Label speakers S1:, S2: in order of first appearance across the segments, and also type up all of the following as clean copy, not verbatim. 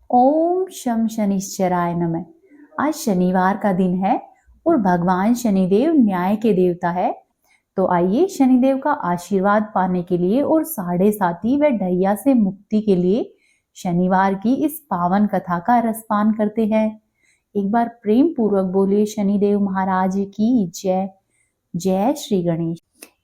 S1: ओम शम शनिश्चराय नमः। आज शनिवार का दिन है और भगवान शनिदेव न्याय के देवता है। तो आइए शनिदेव का आशीर्वाद पाने के लिए और साढ़े साती व ढैया से मुक्ति के लिए शनिवार की इस पावन कथा का रसपान करते हैं। एक बार प्रेम पूर्वक बोलिए शनिदेव महाराज की जय। जय श्री गणेश।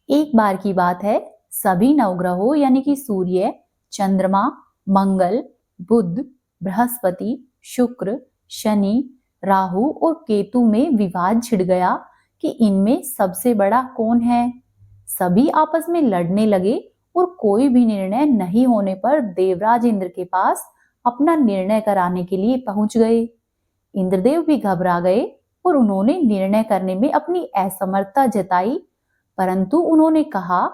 S1: एक बार की बात है, सभी नवग्रहों यानी कि सूर्य, चंद्रमा, मंगल, बुध, बृहस्पति, शुक्र, शनि, राहु और केतु में विवाद छिड़ गया कि इनमें सबसे बड़ा कौन है। सभी आपस में लड़ने लगे और कोई भी निर्णय नहीं होने पर देवराज इंद्र के पास अपना निर्णय कराने के लिए पहुंच गए। इंद्रदेव भी घबरा गए और उन्होंने निर्णय करने में अपनी असमर्थता जताई, परंतु उन्होंने कहा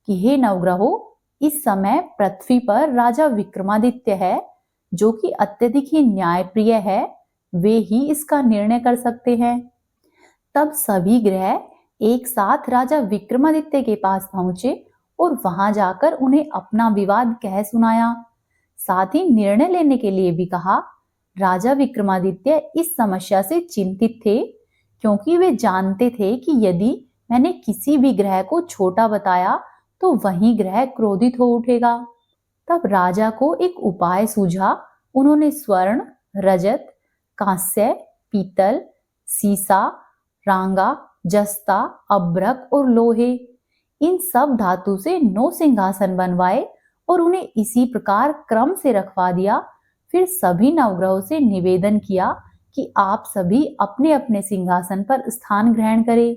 S1: कि हे नवग्रहों, इस समय पृथ्वी पर राजा विक्रमादित्य है जो कि अत्यधिक ही न्यायप्रिय है, वे ही इसका निर्णय कर सकते हैं। तब सभी ग्रह एक साथ राजा विक्रमादित्य के पास पहुंचे और वहां जाकर उन्हें अपना विवाद कह सुनाया। साथ ही निर्णय लेने के लिए भी कहा। राजा विक्रमादित्य इस समस्या से चिंतित थे क्योंकि वे जानते थे कि यदि मैंने किसी भी ग्रह को छोटा बताया तो वही ग्रह क्रोधित हो उठेगा। तब राजा को एक उपाय सूझा। उन्होंने स्वर्ण, रजत, कांस्य, पीतल, सीसा, रांगा, जस्ता, अभ्रक और लोहे, इन सब धातु से 9 सिंहासन बनवाए और उन्हें इसी प्रकार क्रम से रखवा दिया। फिर सभी नवग्रहों से निवेदन किया कि आप सभी अपने अपने सिंहासन पर स्थान ग्रहण करें।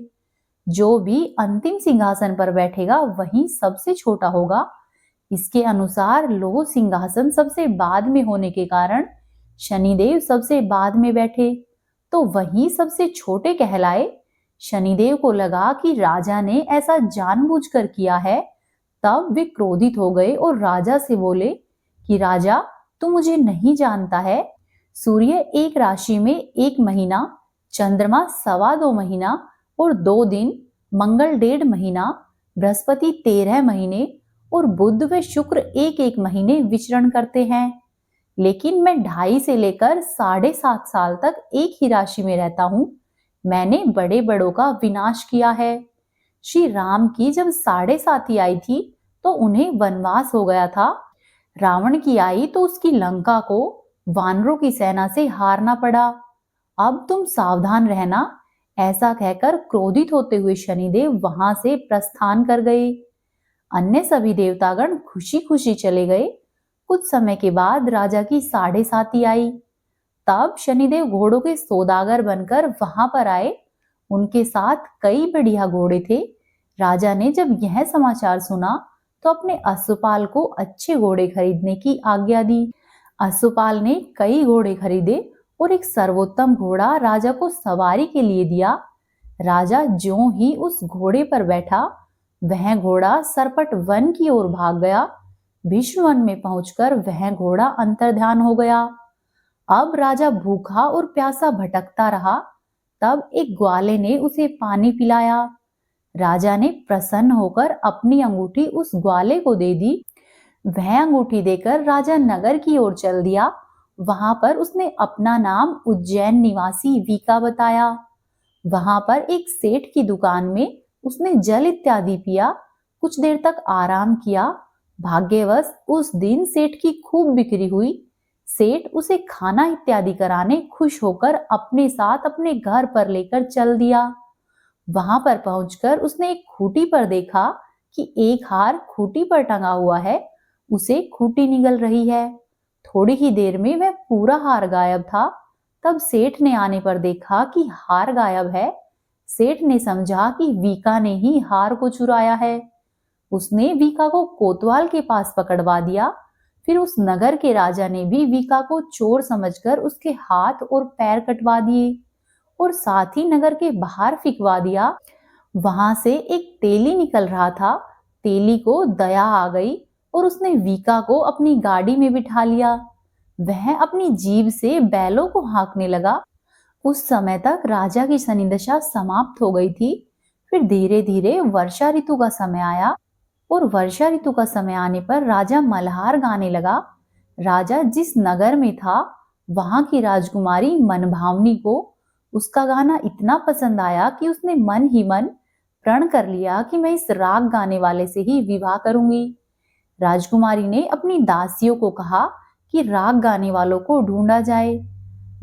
S1: जो भी अंतिम सिंहासन पर बैठेगा वही सबसे छोटा होगा। इसके अनुसार लोह सिंहासन सबसे बाद में होने के कारण शनिदेव सबसे बाद में बैठे तो वही सबसे छोटे कहलाए। शनिदेव को लगा कि राजा ने ऐसा जानबूझकर किया है। तब वे क्रोधित हो गए और राजा से बोले कि राजा, तू मुझे नहीं जानता है। सूर्य एक राशि में 1 महीना, चंद्रमा 2.25 महीना और 2 दिन, मंगल 1.5 महीना, बृहस्पति 13 महीने और बुध व शुक्र 1-1 महीने विचरण करते हैं। लेकिन मैं 2.5 से लेकर 7.5 साल तक एक ही राशि में रहता हूं। मैंने बड़े बड़ों का विनाश किया है। श्री राम की जब 7.5 आई थी तो उन्हें वनवास हो गया था। रावण की आई तो उसकी लंका को वानरों की सेना से हारना पड़ा। अब तुम सावधान रहना। ऐसा कहकर क्रोधित होते हुए शनिदेव वहां से प्रस्थान कर गए। अन्य सभी देवतागण खुशी खुशी चले गए। कुछ समय के बाद राजा की 7.5 आई। तब शनिदेव घोड़ों के सौदागर बनकर वहां पर आए। उनके साथ कई बढ़िया घोड़े थे। राजा ने जब यह समाचार सुना तो अपने अश्वपाल को अच्छे घोड़े खरीदने की आज्ञा दी। अश्वपाल ने कई घोड़े खरीदे और एक सर्वोत्तम घोड़ा राजा को सवारी के लिए दिया। राजा ज्यों ही उस घोड़े पर बैठा, वह घोड़ा सरपट वन की ओर भाग गया। भीष्म वन में पहुंचकर वह घोड़ा अंतर्ध्यान हो गया। अब राजा भूखा और प्यासा भटकता रहा। तब एक ग्वाले ने उसे पानी पिलाया। राजा ने प्रसन्न होकर अपनी अंगूठी उस ग्वाले को दे दी। वह अंगूठी देकर राजा नगर की ओर चल दिया। वहां पर उसने अपना नाम उज्जैन निवासी वीका बताया। वहां पर एक सेठ की दुकान में उसने जल इत्यादि पिया। कुछ देर तक आराम किया। भाग्यवश उस दिन सेठ की खूब बिक्री हुई। सेठ उसे खाना इत्यादि कराने खुश होकर अपने साथ अपने घर पर लेकर चल दिया। वहां पर पहुंचकर उसने एक खूंटी पर देखा कि एक हार खूंटी पर टंगा हुआ है। उसे खूंटी निगल रही है। थोड़ी ही देर में वह पूरा हार गायब था। तब सेठ ने आने पर देखा कि हार गायब है। सेठ ने समझा कि वीका ने ही हार को चुराया है। उसने वीका को कोतवाल के पास पकड़वा दिया। फिर उस नगर के राजा ने भी वीका को चोर समझकर उसके हाथ और पैर कटवा दिए और साथ ही नगर के बाहर फिकवा दिया। वहां से एक तेली निकल रहा था। तेली को दया आ गई और उसने वीका को अपनी गाड़ी में बिठा लिया। वह अपनी जीभ से बैलों को हाँकने लगा। उस समय तक राजा की शनिदशा समाप्त हो गई थी। फिर धीरे धीरे वर्षा ऋतु का समय आया और वर्षा ऋतु का समय आने पर राजा मल्हार गाने लगा। राजा जिस नगर में था वहां की राजकुमारी मनभावनी को उसका गाना इतना पसंद आया कि उसने मन ही मन प्रण कर लिया कि मैं इस राग गाने वाले से ही विवाह करूंगी। राजकुमारी ने अपनी दासियों को कहा कि राग गाने वालों को ढूंढा जाए।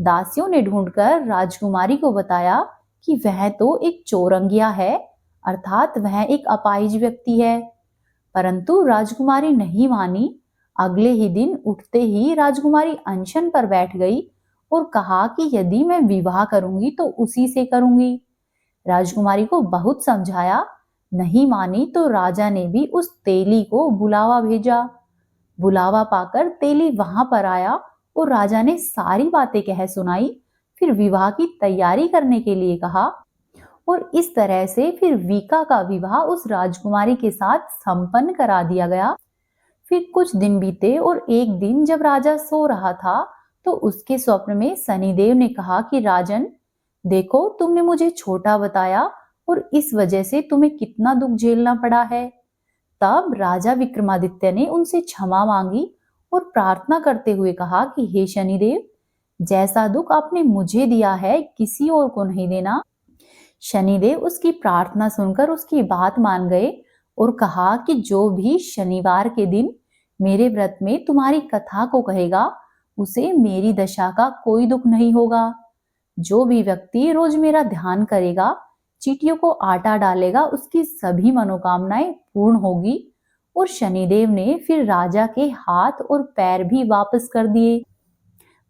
S1: दासियों ने ढूंढकर राजकुमारी को बताया कि वह तो एक चौरंगिया है, अर्थात वह एक अपाहिज व्यक्ति है। परंतु राजकुमारी नहीं मानी। अगले ही दिन उठते ही राजकुमारी अनशन पर बैठ गई और कहा कि यदि मैं विवाह करूंगी तो उसी से करूंगी। राजकुमारी को बहुत समझाया, नहीं मानी तो राजा ने भी उस तेली को बुलावा भेजा। बुलावा पाकर तेली वहां पर आया और राजा ने सारी बातें कह सुनाई, फिर विवाह की तैयारी करने के लिए कहा और इस तरह से फिर वीका का विवाह उस राजकुमारी के साथ संपन्न करा दिया गया। फिर कुछ दिन बीते और एक दिन जब राजा सो रहा था तो उसके स्वप्न में शनिदेव ने कहा कि राजन, देखो तुमने मुझे छोटा बताया और इस वजह से तुम्हें कितना दुख झेलना पड़ा है। तब राजा विक्रमादित्य ने उनसे क्षमा मांगी और प्रार्थना करते हुए कहा कि हे शनिदेव, जैसा दुख आपने मुझे दिया है किसी और को नहीं देना। शनिदेव उसकी प्रार्थना सुनकर उसकी बात मान गए और कहा कि जो भी शनिवार के दिन मेरे व्रत में तुम्हारी कथा को कहेगा उसे मेरी दशा का कोई दुख नहीं होगा। जो भी व्यक्ति रोज मेरा ध्यान करेगा, चींटियों को आटा डालेगा, उसकी सभी मनोकामनाएं पूर्ण होगी। और शनिदेव ने फिर राजा के हाथ और पैर भी वापस कर दिए।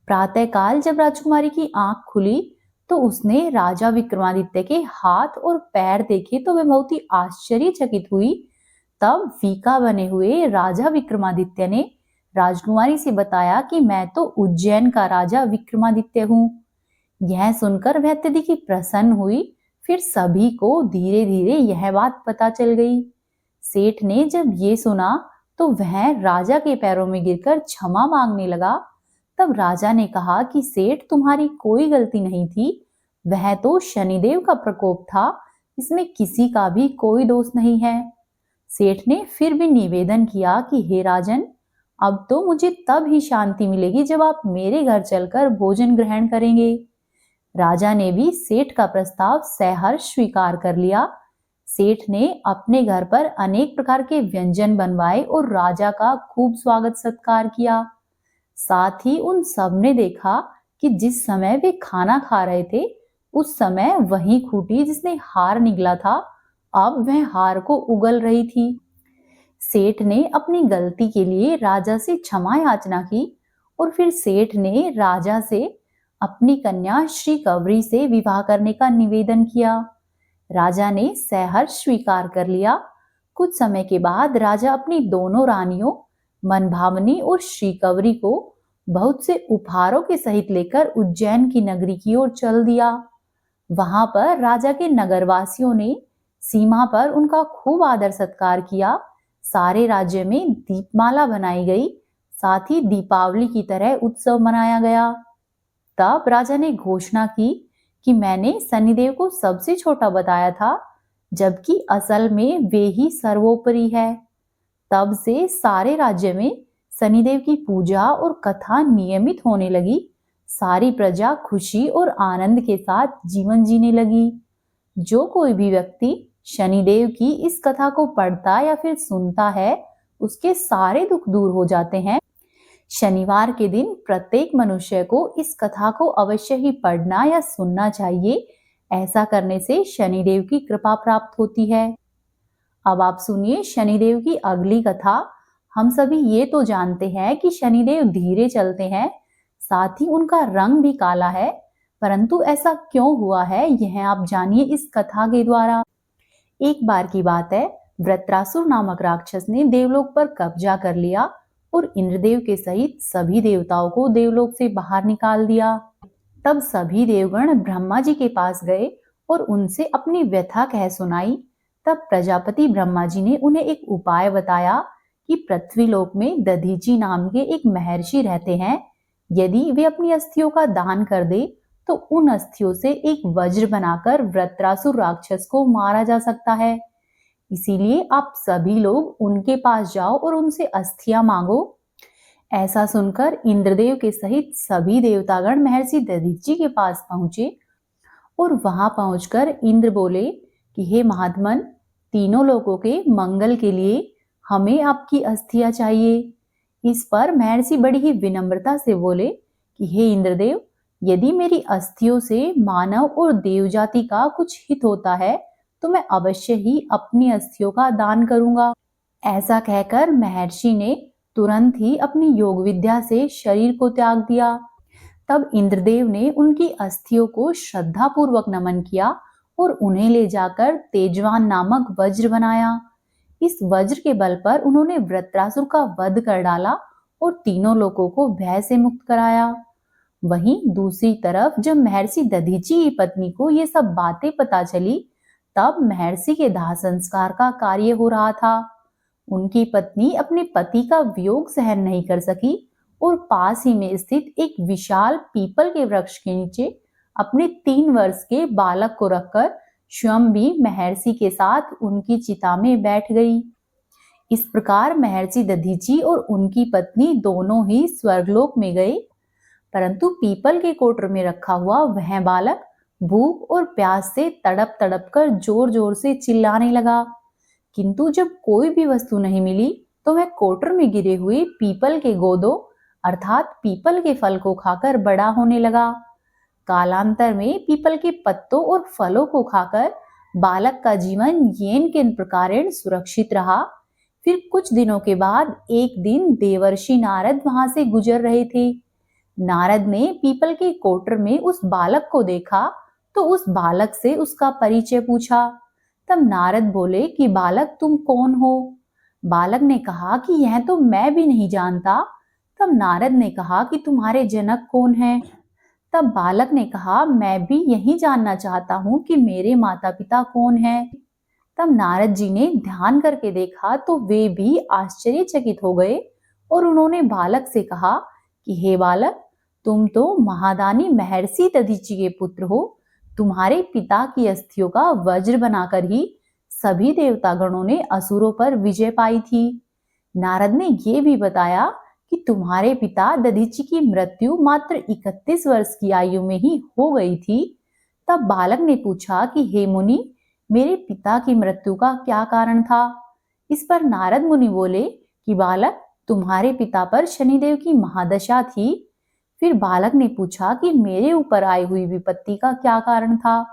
S1: प्रातःकाल जब राजकुमारी की आंख खुली तो उसने राजा विक्रमादित्य के हाथ और पैर देखे तो वह बहुत ही आश्चर्यचकित हुई। तब फीका बने हुए राजा विक्रमादित्य ने राजकुमारी से बताया कि मैं तो उज्जैन का राजा विक्रमादित्य हूँ। यह सुनकर वह अत्यधिक प्रसन्न हुई। फिर सभी को धीरे धीरे यह बात पता चल गई। सेठ ने जब ये सुना तो वह राजा के पैरों में गिरकर क्षमा मांगने लगा। तब राजा ने कहा कि सेठ, तुम्हारी कोई गलती नहीं थी, वह तो शनिदेव का प्रकोप था, इसमें किसी का भी कोई दोष नहीं है। सेठ ने फिर भी निवेदन किया कि हे राजन, अब तो मुझे तब ही शांति मिलेगी जब आप मेरे घर चलकर भोजन ग्रहण करेंगे। राजा ने भी सेठ का प्रस्ताव सहर्ष स्वीकार कर लिया। सेठ ने अपने घर पर अनेक प्रकार के व्यंजन बनवाए और राजा का खूब स्वागत सत्कार किया। साथ ही उन सब ने देखा कि जिस समय वे खाना खा रहे थे उस समय वही खूंटी जिसने हार निगला था, अब वह हार को उगल रही थी। सेठ ने अपनी गलती के लिए राजा से क्षमा याचना की और फिर सेठ ने राजा से अपनी कन्या श्री कवरी से विवाह करने का निवेदन किया। राजा ने सहर्ष स्वीकार कर लिया। कुछ समय के बाद राजा अपनी दोनों रानियों मनभावनी और श्रीकवरी को बहुत से उपहारों के सहित लेकर उज्जैन की नगरी की ओर चल दिया। वहां पर राजा के नगरवासियों ने सीमा पर उनका खूब आदर सत्कार किया। सारे राज्य में दीपमाला बनाई गई, साथ ही दीपावली की तरह उत्सव मनाया गया। तब राजा ने घोषणा की कि मैंने शनिदेव को सबसे छोटा बताया था, जबकि असल में वे ही सर्वोपरि है। तब से सारे राज्य में शनिदेव की पूजा और कथा नियमित होने लगी। सारी प्रजा खुशी और आनंद के साथ जीवन जीने लगी। जो कोई भी व्यक्ति शनिदेव की इस कथा को पढ़ता या फिर सुनता है, उसके सारे दुख दूर हो जाते हैं। शनिवार के दिन प्रत्येक मनुष्य को इस कथा को अवश्य ही पढ़ना या सुनना चाहिए। ऐसा करने से शनिदेव की कृपा प्राप्त होती है। अब आप सुनिए शनिदेव की अगली कथा। हम सभी ये तो जानते हैं कि शनिदेव धीरे चलते हैं, साथ ही उनका रंग भी काला है, परंतु ऐसा क्यों हुआ है यह आप जानिए इस कथा के द्वारा। एक बार की बात है, वृत्रासुर नामक राक्षस ने देवलोक पर कब्जा कर लिया और इंद्रदेव के सहित सभी देवताओं को देवलोक से बाहर निकाल दिया। तब सभी देवगण ब्रह्मा जी के पास गए और उनसे अपनी व्यथा कह सुनाई। तब प्रजापति ब्रह्मा जी ने उन्हें एक उपाय बताया कि पृथ्वीलोक में दधीची नाम के एक महर्षि रहते हैं। यदि वे अपनी अस्थियों का दान कर दे तो उन अस्थियों से एक वज्र बनाकर वृत्रासुर राक्षस को मारा जा सकता है। इसीलिए आप सभी लोग उनके पास जाओ और उनसे अस्थियां मांगो। ऐसा सुनकर इंद्रदेव के सहित सभी देवतागण महर्षि दधीचि के पास पहुंचे और वहां पहुंचकर इंद्र बोले कि हे महात्मन, तीनों लोगों के मंगल के लिए हमें आपकी अस्थियां चाहिए। इस पर महर्षि बड़ी ही विनम्रता से बोले कि हे इंद्रदेव, यदि मेरी अस्थियों से मानव और देव जाति का कुछ हित होता है तो मैं अवश्य ही अपनी अस्थियों का दान करूंगा। ऐसा कहकर महर्षि ने तुरंत ही अपनी योग विद्या से शरीर को त्याग दिया। तब इंद्रदेव ने उनकी अस्थियों को श्रद्धा पूर्वक नमन किया और उन्हें ले जाकर तेजवान नामक वज्र बनाया। इस वज्र के बल पर उन्होंने वृत्रासुर का वध कर डाला और तीनों लोगों को भय से मुक्त कराया। वहीं दूसरी तरफ जब महर्षि दधीचि की पत्नी को ये सब बातें पता चली, तब महर्षि के दाह संस्कार का कार्य हो रहा था। उनकी पत्नी अपने पति का वियोग सहन नहीं कर सकी और पास ही में स्थित एक विशाल पीपल के वृक्ष के नीचे अपने 3 वर्ष के बालक को रखकर स्वयं भी महर्षि के साथ उनकी चिता में बैठ गई। इस प्रकार महर्षि दधीचि और उनकी पत्नी दोनों ही स्वर्गलोक में गए, परंतु पीपल के कोटर में रखा हुआ वह बालक भूख और प्यास से तड़प तड़प कर जोर जोर से चिल्लाने लगा। किंतु जब कोई भी वस्तु नहीं मिली तो वह कोटर में गिरे हुए पीपल के गोदों अर्थात पीपल के फल को खाकर बड़ा होने लगा। कालांतर में पीपल के पत्तों और फलों को खाकर बालक का जीवन येन केन प्रकारेण सुरक्षित रहा। फिर कुछ दिनों के बाद एक दिन देवर्षि नारद वहां से गुजर रहे थे। नारद ने पीपल के कोटर में उस बालक को देखा तो उस बालक से उसका परिचय पूछा। तब नारद बोले कि बालक, तुम कौन हो? बालक ने कहा कि यह तो मैं भी नहीं जानता। तब नारद ने कहा कि तुम्हारे जनक कौन हैं? तब बालक ने कहा, मैं भी यही जानना चाहता हूँ कि मेरे माता पिता कौन हैं। तब नारद जी ने ध्यान करके देखा तो वे भी आश्चर्यचकित हो गए और उन्होंने बालक से कहा कि हे बालक, तुम तो महादानी महर्षि दधीचि के पुत्र हो। तुम्हारे पिता की अस्थियों का वज्र बनाकर ही सभी देवतागणों ने असुरों पर विजय पाई थी। नारद ने ये भी बताया कि तुम्हारे पिता दधीचि की मृत्यु मात्र 31 वर्ष की आयु में ही हो गई थी। तब बालक ने पूछा कि हे मुनि, मेरे पिता की मृत्यु का क्या कारण था? इस पर नारद मुनि बोले कि बालक, तुम्हारे पिता पर शनिदेव की महादशा थी। फिर बालक ने पूछा कि मेरे ऊपर आई हुई विपत्ति का क्या कारण था?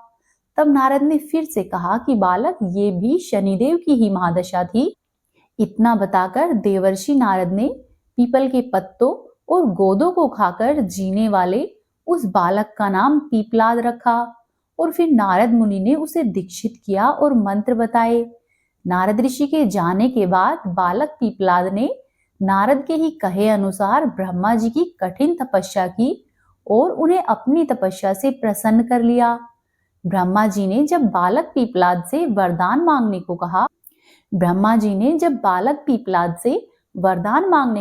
S1: तब नारद ने फिर से कहा कि बालक, ये भी शनिदेव की ही महादशा थी। इतना बताकर देवर्षि नारद ने पीपल के पत्तों और गोदों को खाकर जीने वाले उस बालक का नाम पीपलाद रखा और फिर नारद मुनि ने उसे दीक्षित किया और मंत्र बताए। नारद ऋषि के जाने के बाद बालक पीपलाद ने नारद के ही कहे अनुसार ब्रह्मा जी की कठिन तपस्या की और उन्हें अपनी तपस्या से प्रसन्न कर लिया। ब्रह्मा जी ने जब बालक पीपलाद से वरदान मांगने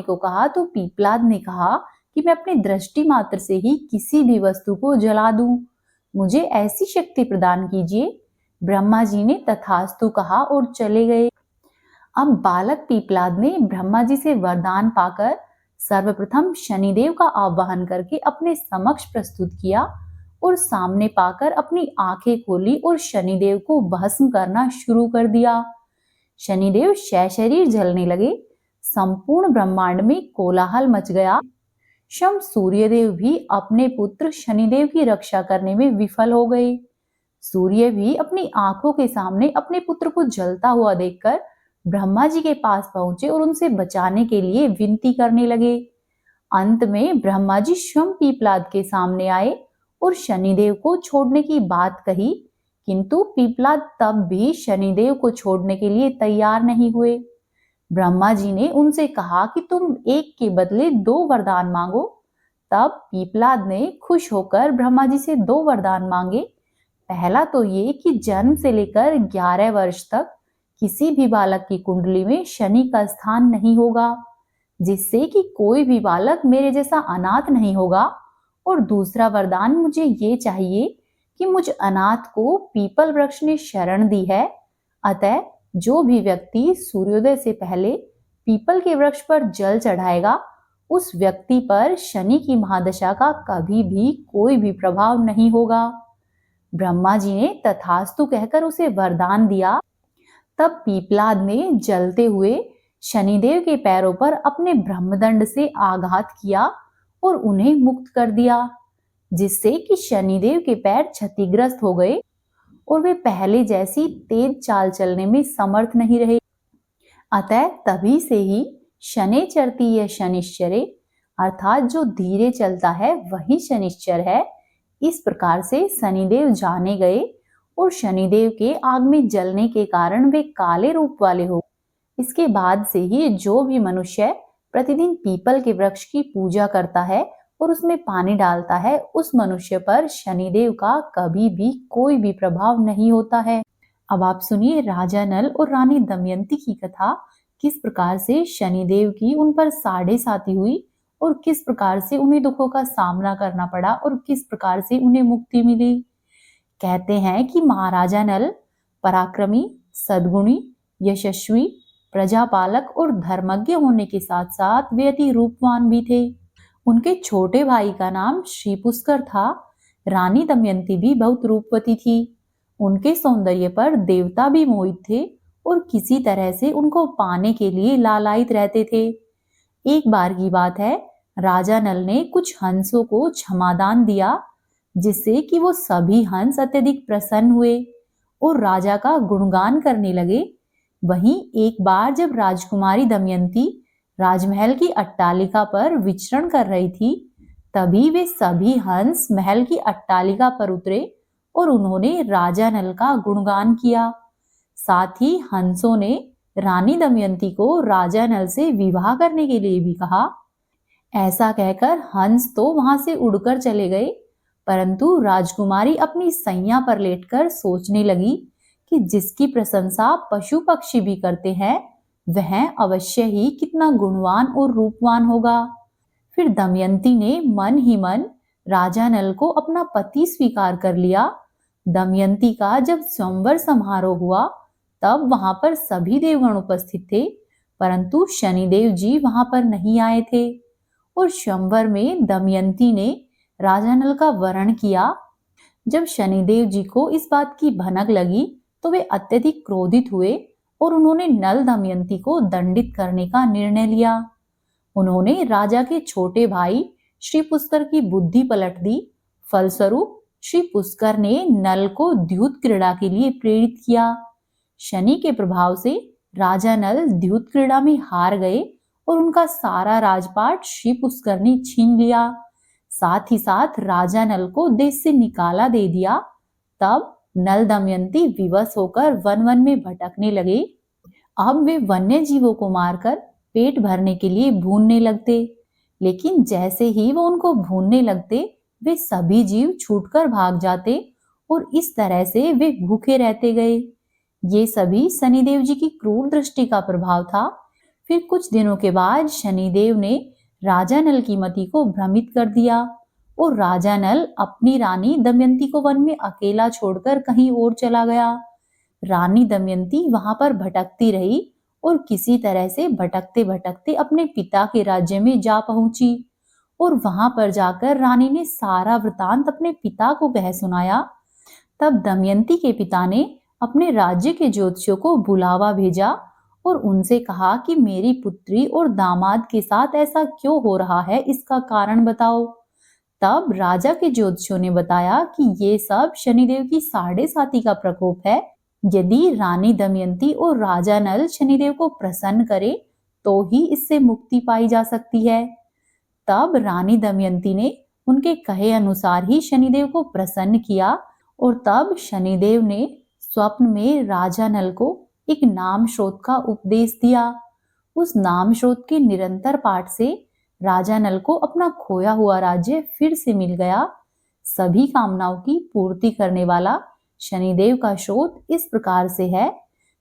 S1: को कहा तो पीपलाद ने कहा कि मैं अपनी दृष्टि मात्र से ही किसी भी वस्तु को जला दूं। मुझे ऐसी शक्ति प्रदान कीजिए। ब्रह्मा जी ने तथास्तु कहा और चले गए। अब बालक पीपलाद ने ब्रह्मा जी से वरदान पाकर सर्वप्रथम शनिदेव का आवाहन करके अपने समक्ष प्रस्तुत किया और सामने पाकर अपनी आंखें खोली और शनिदेव को भस्म करना शुरू कर दिया। शनिदेव सशरीर जलने लगे। संपूर्ण ब्रह्मांड में कोलाहल मच गया। शम सूर्यदेव भी अपने पुत्र शनिदेव की रक्षा करने में विफल हो गए। सूर्य भी अपनी आंखों के सामने अपने पुत्र को जलता हुआ देखकर ब्रह्मा जी के पास पहुंचे और उनसे बचाने के लिए विनती करने लगे। अंत में ब्रह्मा जी स्वयं पीपलाद के सामने आए और शनिदेव को छोड़ने की बात कही, किंतु पीपलाद तब भी शनिदेव को छोड़ने के लिए तैयार नहीं हुए। ब्रह्मा जी ने उनसे कहा कि तुम एक के बदले 2 वरदान मांगो। तब पीपलाद ने खुश होकर ब्रह्मा जी से 2 वरदान मांगे। पहला तो ये कि जन्म से लेकर 11 वर्ष तक किसी भी बालक की कुंडली में शनि का स्थान नहीं होगा, जिससे कि कोई भी बालक मेरे जैसा अनाथ नहीं होगा। और दूसरा वरदान मुझे ये चाहिए कि मुझ अनाथ को पीपल वृक्ष ने शरण दी है, अतः जो भी व्यक्ति सूर्योदय से पहले पीपल के वृक्ष पर जल चढ़ाएगा उस व्यक्ति पर शनि की महादशा का कभी भी कोई भी प्रभाव नहीं होगा। ब्रह्मा जी ने तथास्तु कहकर उसे वरदान दिया। तब पीपलाद ने जलते हुए शनिदेव के पैरों पर अपने ब्रह्मदंड से आघात किया और उन्हें मुक्त कर दिया, जिससे कि शनिदेव के पैर क्षतिग्रस्त हो गए और वे पहले जैसी तेज चाल चलने में समर्थ नहीं रहे। अतः तभी से ही शनि चरती यह शनिश्चरे, अर्थात जो धीरे चलता है वही शनिश्चर है। इस प्रकार से शनिदेव जाने गए और शनिदेव के आग में जलने के कारण वे काले रूप वाले हो। इसके बाद से ही जो भी मनुष्य प्रतिदिन पीपल के वृक्ष की पूजा करता है और उसमें पानी डालता है, उस मनुष्य पर शनिदेव का कभी भी कोई भी प्रभाव नहीं होता है। अब आप सुनिए राजा नल और रानी दमयंती की कथा, किस प्रकार से शनिदेव की उन पर साढ़े साती हुई और किस प्रकार से उन्हें दुखों का सामना करना पड़ा और किस प्रकार से उन्हें मुक्ति मिली। कहते हैं कि महाराजा नल पराक्रमी, सद्गुणी, यशस्वी, प्रजापालक और धर्मज्ञ होने के साथ साथ वे अति रूपवान भी थे। उनके छोटे भाई का नाम श्री पुष्कर था। रानी दमयंती भी बहुत रूपवती थी। उनके सौंदर्य पर देवता भी मोहित थे और किसी तरह से उनको पाने के लिए लालायित रहते थे। एक बार की बात है, राजा नल ने कुछ हंसों को क्षमादान दिया, जिससे कि वो सभी हंस अत्यधिक प्रसन्न हुए और राजा का गुणगान करने लगे। वहीं एक बार जब राजकुमारी दमयंती राजमहल की अट्टालिका पर विचरण कर रही थी, तभी वे सभी हंस महल की अट्टालिका पर उतरे और उन्होंने राजा नल का गुणगान किया। साथ ही हंसों ने रानी दमयंती को राजा नल से विवाह करने के लिए भी कहा। ऐसा कहकर हंस तो वहां से उड़कर चले गए, परंतु राजकुमारी अपनी सैया पर लेटकर सोचने लगी कि जिसकी प्रशंसा पशु पक्षी भी करते हैं, वह अवश्य ही कितना गुणवान और रूपवान होगा। फिर दमयंती ने मन ही मन राजा नल को अपना पति स्वीकार कर लिया। दमयंती का जब स्वयंवर समारोह हुआ, तब वहां पर सभी देवगण उपस्थित थे, परंतु शनिदेव जी वहां पर नहीं आए थे। और स्वयंवर में दमयंती ने राजा नल का वरण किया। जब शनिदेव जी को इस बात की भनक लगी, तो वे अत्यधिक क्रोधित हुए और उन्होंने नल दमयंती को दंडित करने का निर्णय लिया। उन्होंने राजा के छोटे भाई श्री पुष्कर की बुद्धि पलट दी। फलस्वरूप श्री पुष्कर ने नल को द्यूत क्रीड़ा के लिए प्रेरित किया। शनि के प्रभाव से राजा नल द्यूत क्रीड़ा में हार गए और उनका सारा राजपाट श्री पुष्कर ने छीन लिया। साथ ही साथ राजा नल को देश से निकाला दे दिया। तब नल दमयंती विवश होकर वन वन में भटकने लगे। अब वे वन्य जीवों को मारकर पेट भरने के लिए भूनने लगते, लेकिन जैसे ही वो उनको भूनने लगते, वे सभी जीव छूटकर भाग जाते और इस तरह से वे भूखे रहते गए। ये सभी शनिदेव जी की क्रूर दृष्टि का प्रभाव था। फिर कुछ दिनों के बाद शनिदेव ने राजा नल की मति को भ्रमित कर दिया और राजा नल अपनी रानी दमयंती को वन में अकेला छोड़कर कहीं और चला गया। रानी दमयंती वहां पर भटकती रही और किसी तरह से भटकते भटकते अपने पिता के राज्य में जा पहुंची और वहां पर जाकर रानी ने सारा वृतांत अपने पिता को कह सुनाया। तब दमयंती के पिता ने अपने राज्य के ज्योतिषियों को बुलावा भेजा और उनसे कहा कि मेरी पुत्री और दामाद के साथ ऐसा क्यों हो रहा है, इसका कारण बताओ। तब राजा के ज्योतिषियों ने बताया कि ये सब शनिदेव की साढ़े साती का प्रकोप है। यदि रानी दमयंती और राजा नल शनिदेव को प्रसन्न करे तो ही इससे मुक्ति पाई जा सकती है। तब रानी दमयंती ने उनके कहे अनुसार ही शनिदेव को प्रसन्न किया और तब शनिदेव ने स्वप्न में राजा नल को एक नाम स्रोत का उपदेश दिया। उस नाम स्रोत के निरंतर पाठ से राजा नल को अपना खोया हुआ राज्य फिर से मिल गया। सभी कामनाओं की पूर्ति करने वाला शनिदेव का स्रोत इस प्रकार से है,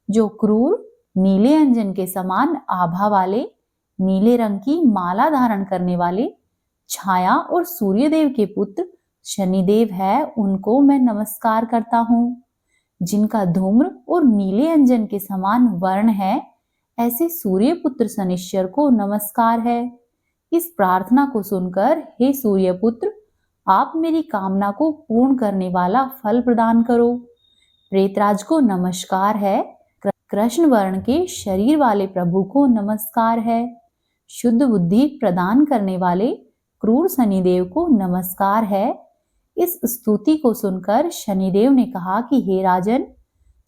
S1: जो क्रूर नीले अंजन के समान आभा वाले, नीले रंग की माला धारण करने वाले, छाया और सूर्यदेव के पुत्र शनिदेव है, उनको मैं नमस्कार करता हूँ। जिनका धूम्र और नीले अंजन के समान वर्ण है, ऐसे सूर्य पुत्र शनिश्चर को नमस्कार है। इस प्रार्थना को सुनकर हे सूर्यपुत्र, आप मेरी कामना को पूर्ण करने वाला फल प्रदान करो। प्रेतराज को नमस्कार है। कृष्ण वर्ण के शरीर वाले प्रभु को नमस्कार है। शुद्ध बुद्धि प्रदान करने वाले क्रूर शनिदेव को नमस्कार है। इस स्तुति को सुनकर शनिदेव ने कहा कि हे राजन,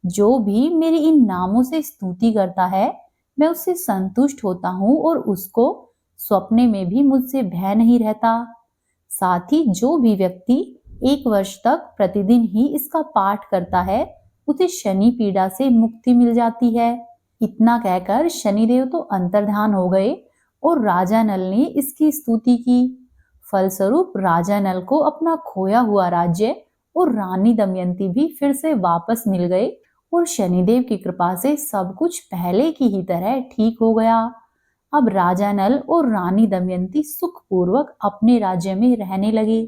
S1: जो भी मेरे इन नामों से स्तुति करता है, मैं उससे संतुष्ट होता हूँ और उसको स्वप्ने में भी मुझसे भय नहीं रहता। साथ ही जो भी व्यक्ति 1 वर्ष तक प्रतिदिन ही इसका पाठ करता है, उसे शनि पीड़ा से मुक्ति मिल जाती है। इतना कहकर शनिदेव तो अंतर्धान हो गए और राजा नल ने इसकी स्तुति की। फलस्वरूप राजा नल को अपना खोया हुआ राज्य और रानी दमयंती भी फिर से वापस मिल गए और शनिदेव की कृपा से सब कुछ पहले की ही तरह ठीक हो गया। अब राजा नल और रानी दमयंती सुखपूर्वक अपने राज्य में रहने लगे।